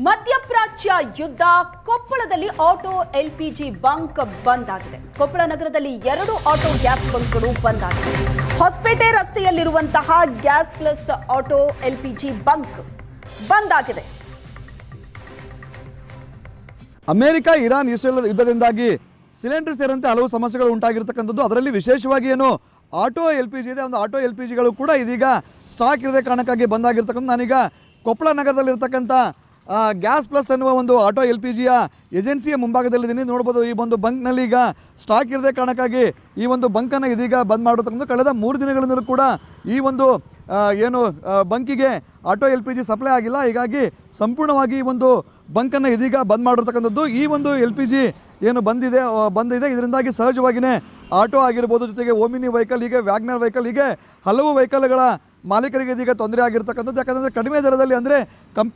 ಮಧ್ಯಪ್ರಾಚ್ಯ ಯುದ್ಧ ಕೊಪ್ಪಳದಲ್ಲಿ ಆಟೋ ಎಲ್ಪಿಜಿ ಬಂಕ್ ಬಂದ್ ಆಗಿದೆ. ಕೊಪ್ಪಳ ನಗರದಲ್ಲಿ 2 ಆಟೋ ಗ್ಯಾಸ್ ಬಂಕ್ಗಳು ಬಂದ್ ಆಗಿದೆ. ಹೊಸಪೇಟೆ ರಸ್ತೆಯಲ್ಲಿರುವಂತಹ gas plus auto LPG bunk bandh ಆಗಿದೆ. ಅಮೆರಿಕ ಇರಾನ್ ಇಸ್ರೇಲ್ ಯುದ್ಧದಿಂದಾಗಿ ಸಿಲಿಂಡರ್ ಸೇರಿದಂತೆ ಹಲವು ಸಮಸ್ಯೆಗಳು ಉಂಟಾಗಿರ್ತಕ್ಕಂಥದ್ದು. ಅದರಲ್ಲಿ ವಿಶೇಷವಾಗಿ ಏನು ಆಟೋ ಎಲ್ಪಿಜಿ ಇದೆ, ಒಂದು ಆಟೋ ಎಲ್ಪಿಜಿಗಳು ಕೂಡ ಇದೀಗ ಸ್ಟಾಕ್ ಇರದೆ ಕಾರಣಕ್ಕಾಗಿ ಬಂದಾಗಿರ್ತಕ್ಕಂಥ. ನಾನೀಗ ಕೊಪ್ಪಳ ನಗರದಲ್ಲಿರ್ತಕ್ಕಂಥ ಗ್ಯಾಸ್ ಪ್ಲಸ್ ಅನ್ನುವ ಒಂದು ಆಟೋ ಎಲ್ಪಿಜಿಯ ಏಜೆನ್ಸಿಯ ಮುಂಭಾಗದಲ್ಲಿದ್ದೀನಿ. ನೋಡ್ಬೋದು, ಈ ಒಂದು ಬಂಕ್ನಲ್ಲಿ ಈಗ ಸ್ಟಾಕ್ ಇರದೆ ಕಾರಣಕ್ಕಾಗಿ ಈ ಒಂದು ಬಂಕನ್ನು ಇದೀಗ ಬಂದ್ ಮಾಡಿರ್ತಕ್ಕಂಥ. ಕಳೆದ 3 ದಿನಗಳಿಂದಲೂ ಕೂಡ ಈ ಒಂದು ಏನು ಬಂಕಿಗೆ ಆಟೋ ಎಲ್ಪಿಜಿ ಸಪ್ಲೈ ಆಗಿಲ್ಲ. ಹೀಗಾಗಿ ಸಂಪೂರ್ಣವಾಗಿ ಈ ಒಂದು ಬಂಕನ್ನು ಇದೀಗ ಬಂದ್ ಮಾಡಿರ್ತಕ್ಕಂಥದ್ದು. ಈ ಒಂದು ಎಲ್ಪಿಜಿ ಏನು ಬಂದಿದೆ ಇದರಿಂದಾಗಿ ಸಹಜವಾಗಿಯೇ ಆಟೋ ಆಗಿರ್ಬೋದು, ಜೊತೆಗೆ ಓಮಿನಿ ವೆಹಿಕಲ್, ಹೀಗೆ ವ್ಯಾಗ್ನರ್ ವೆಹಿಕಲ್, ಹೀಗೆ ಹಲವು ವೆಹಿಕಲ್ಗಳ ಮಾಲೀಕರಿಗೆ ಇದೀಗ ತೊಂದರೆ ಆಗಿರ್ತಕ್ಕಂಥದ್ದು. ಯಾಕಂದರೆ ಕಡಿಮೆ ದರದಲ್ಲಿ, ಅಂದರೆ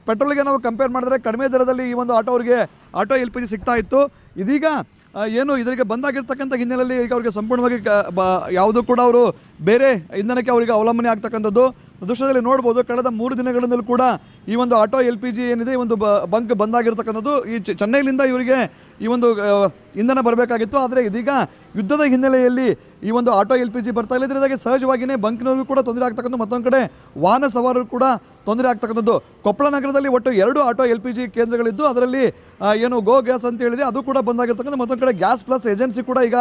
ಪೆಟ್ರೋಲ್ಗೆ ನಾವು ಕಂಪೇರ್ ಮಾಡಿದ್ರೆ ಕಡಿಮೆ ದರದಲ್ಲಿ ಈ ಒಂದು ಆಟೋ ಎಲ್ಪಿಜಿ ಸಿಗ್ತಾ ಇತ್ತು. ಇದೀಗ ಏನು ಇದರಿಗೆ ಬಂದಾಗಿರ್ತಕ್ಕಂಥ ಹಿನ್ನೆಲೆಯಲ್ಲಿ ಈಗ ಅವರಿಗೆ ಸಂಪೂರ್ಣವಾಗಿ ಯಾವುದೂ ಕೂಡ ಅವರು ಬೇರೆ ಇಂಧನಕ್ಕೆ ಅವರಿಗೆ ಅವಲಂಬನೆ ಆಗ್ತಕ್ಕಂಥದ್ದು. ದೃಶ್ಯದಲ್ಲಿ ನೋಡ್ಬೋದು, ಕಳೆದ 3 ದಿನಗಳಿಂದಲೂ ಕೂಡ ಈ ಒಂದು ಆಟೋ ಎಲ್ಪಿಜಿ ಏನಿದೆ, ಈ ಒಂದು ಬಂಕ್ ಬಂದಾಗಿರ್ತಕ್ಕಂಥದ್ದು. ಈ ಚೆನ್ನೈಲಿಂದ ಇವರಿಗೆ ಈ ಒಂದು ಇಂಧನ ಬರಬೇಕಾಗಿತ್ತು. ಆದರೆ ಇದೀಗ ಯುದ್ಧದ ಹಿನ್ನೆಲೆಯಲ್ಲಿ ಈ ಒಂದು ಆಟೋ ಎಲ್ಪಿಜಿ ಬರ್ತಾ ಇಲ್ಲ. ಇದರಿಂದಾಗಿ ಸಹಜವಾಗಿಯೇ ಬಂಕ್ನವ್ರಿಗೂ ಕೂಡ ತೊಂದರೆ ಆಗ್ತಕ್ಕಂಥದ್ದು, ಮತ್ತೊಂದು ಕಡೆ ವಾಹನ ಸವಾರರು ಕೂಡ ತೊಂದರೆ ಆಗ್ತಕ್ಕಂಥದ್ದು. ಕೊಪ್ಪಳ ನಗರದಲ್ಲಿ ಒಟ್ಟು 2 ಆಟೋ ಎಲ್ಪಿಜಿ ಕೇಂದ್ರಗಳಿದ್ದು, ಅದರಲ್ಲಿ ಏನು ಗೋ ಗ್ಯಾಸ್ ಅಂತ ಹೇಳಿದೆ ಅದು ಕೂಡ ಬಂದಾಗಿರ್ತಕ್ಕಂಥ. ಮತ್ತೊಂದು ಕಡೆ ಗ್ಯಾಸ್ ಪ್ಲಸ್ ಏಜೆನ್ಸಿ ಕೂಡ ಈಗ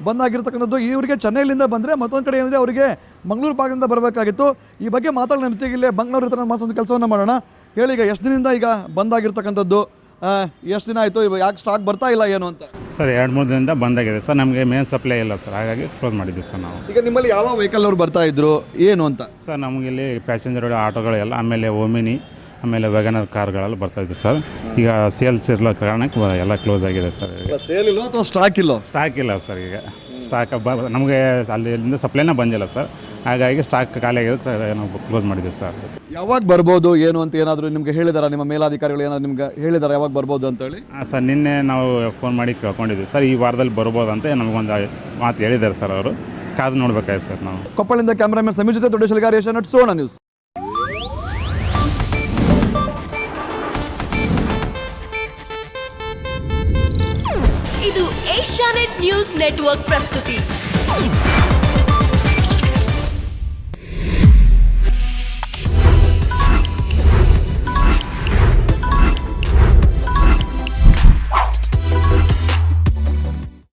ಬಂದಾಗಿರ್ತಕ್ಕಂಥದ್ದು. ಇವರಿಗೆ ಚೆನ್ನೈಲಿಂದ ಬಂದರೆ, ಮತ್ತೊಂದು ಕಡೆ ಏನಿದೆ ಅವರಿಗೆ ಮಂಗಳೂರು ಭಾಗದಿಂದ ಬರಬೇಕಾಗಿತ್ತು. ಈ ಬಗ್ಗೆ ಮಾತಾಡೋಣ. ನಮ್ಗೆ ಇಲ್ಲೇ ಬಂಗ್ಳೂರು ಇರ್ತಕ್ಕಂಥ ಮಾಸೊಂದು ಕೆಲಸವನ್ನು ಮಾಡೋಣ. ಹೇಳಿ, ಈಗ ಎಷ್ಟು ದಿನದಿಂದ ಈಗ ಬಂದಾಗಿರ್ತಕ್ಕಂಥದ್ದು, ಎಷ್ಟು ದಿನ ಆಯಿತು, ಯಾಕೆ ಸ್ಟಾಕ್ ಬರ್ತಾ ಇಲ್ಲ ಏನು ಅಂತ? ಸರ್ 2-3 ದಿನದಿಂದ ಬಂದಾಗಿದೆ ಸರ್. ನಮಗೆ ಮೇನ್ ಸಪ್ಲೈ ಇಲ್ಲ ಸರ್, ಹಾಗಾಗಿ ಕ್ಲೋಸ್ ಮಾಡಿದ್ವಿ ಸರ್ ನಾವು. ಈಗ ನಿಮ್ಮಲ್ಲಿ ಯಾವ ವೆಹಿಕಲ್ ಅವರು ಬರ್ತಾ ಇದ್ರು ಏನು ಅಂತ? ಸರ್ ನಮಗೆ ಇಲ್ಲಿ ಪ್ಯಾಸೆಂಜರ್ ಆಟೋಗಳೆಲ್ಲ, ಆಮೇಲೆ ಓಮಿನಿ, ಆಮೇಲೆ ವ್ಯಾಗನರ್ ಕಾರ್ಗಳೆಲ್ಲ ಬರ್ತಾ ಇದ್ವಿ ಸರ್. ಈಗ ಸೇಲ್ಸ್ ಇರಲ್ಲ ಕಾರಣಕ್ಕೆ ಎಲ್ಲ ಕ್ಲೋಸ್ ಆಗಿದೆ ಸರ್. ಸೇಲ್ ಇಲ್ಲ ಅಥವಾ ಸ್ಟಾಕ್ ಇಲ್ಲ? ಸ್ಟಾಕ್ ಇಲ್ಲ ಸರ್. ಈಗ ಸ್ಟಾಕ್ ನಮಗೆ ಅಲ್ಲಿಂದ ಸಪ್ಲೈನೇ ಬಂದಿಲ್ಲ ಸರ್, ಹಾಗಾಗಿ ಸ್ಟಾಕ್ ಖಾಲಿ ಆಗಿದೆ, ನಾವು ಕ್ಲೋಸ್ ಮಾಡಿದ್ವಿ ಸರ್. ಯಾವಾಗ ಬರ್ಬೋದು ಏನು ಅಂತ ಏನಾದರೂ ನಿಮಗೆ ಹೇಳಿದಾರ? ನಿಮ್ಮ ಮೇಲಾಧಿಕಾರಿಗಳು ಏನಾದ್ರು ನಿಮ್ಗೆ ಹೇಳಿದಾರ ಯಾವಾಗ ಬರ್ಬೋದು ಅಂತೇಳಿ? ಸರ್ ನಿನ್ನೆ ನಾವು ಫೋನ್ ಮಾಡಿ ಕೇಳ್ಕೊಂಡಿದ್ವಿ ಸರ್, ಈ ವಾರದಲ್ಲಿ ಬರ್ಬೋದು ಅಂತ ನಮಗೊಂದು ಮಾತು ಹೇಳಿದ್ದಾರೆ ಸರ್. ಅವರು ಕಾದು ನೋಡ್ಬೇಕಾಯ್ತು ಸರ್ ನಾವು. ಕೊಪ್ಪಳದಿಂದ ಕ್ಯಾಮ್ರಾಮನ್ ಸಮೀರ್ ಜೊತೆ ದೊಡ್ಡ ಶೆಲ್ಗಾರ್, ಏಷ್ಯಾನೆಟ್ ಸುವರ್ಣ ನ್ಯೂಸ್. ಇದು ಏಷ್ಯಾನೆಟ್ ನ್ಯೂಸ್ ನೆಟ್ವರ್ಕ್ ಪ್ರಸ್ತುತಿ.